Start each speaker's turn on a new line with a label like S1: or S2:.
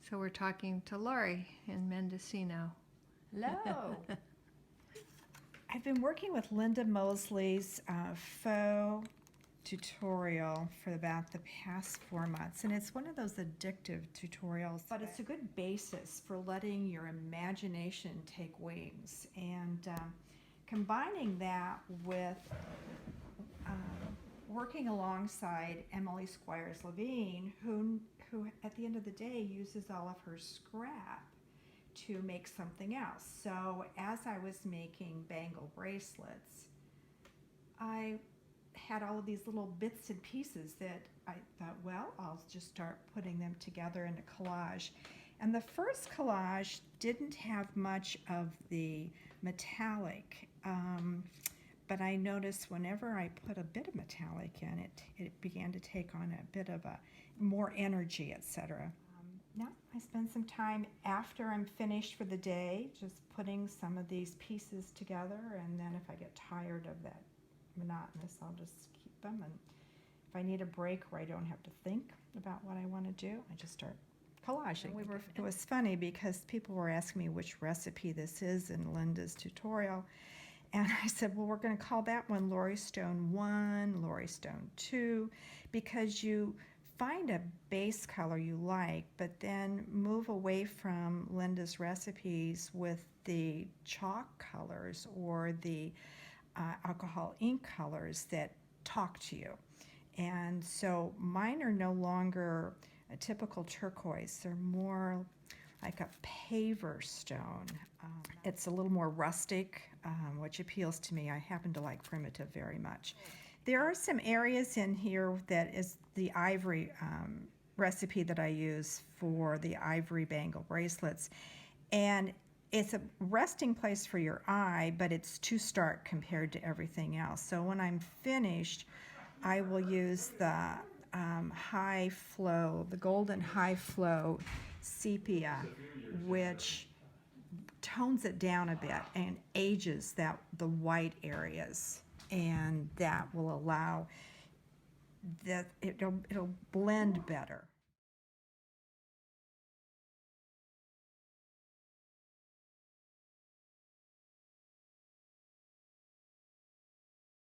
S1: So we're talking to Laurie in Mendocino.
S2: Hello. I've been working with Lynda Moseley's faux tutorial for about the past 4 months, and it's one of those addictive tutorials, but it's a good basis for letting your imagination take wings, and combining that with working alongside Emily Squires-Levine, who at the end of the day uses all of her scrap to make something else. So as I was making bangle bracelets, I had all of these little bits and pieces that I thought, well, I'll just start putting them together in a collage. And the first collage didn't have much of the metallic, but I noticed whenever I put a bit of metallic in it, it began to take on a bit of a more energy, etc. Now I spend some time after I'm finished for the day just putting some of these pieces together, and then if I get tired of that monotonous, I'll just keep them, and if I need a break where I don't have to think about what I want to do, I just start collaging. It was funny because people were asking me which recipe this is in Lynda's tutorial, and I said, well, we're going to call that one Laurie Stone 1, Laurie Stone 2, because you find a base color you like, but then move away from Lynda's recipes with the chalk colors or the alcohol ink colors that talk to you. And so mine are no longer a typical turquoise. They're more like a paver stone. It's a little more rustic, which appeals to me. I happen to like primitive very much. There are some areas in here that is the ivory recipe that I use for the ivory bangle bracelets. And it's a resting place for your eye, but it's too stark compared to everything else. So when I'm finished, I will use the high flow, the golden high flow sepia, which tones it down a bit and ages the white areas, and that will allow that it'll blend better.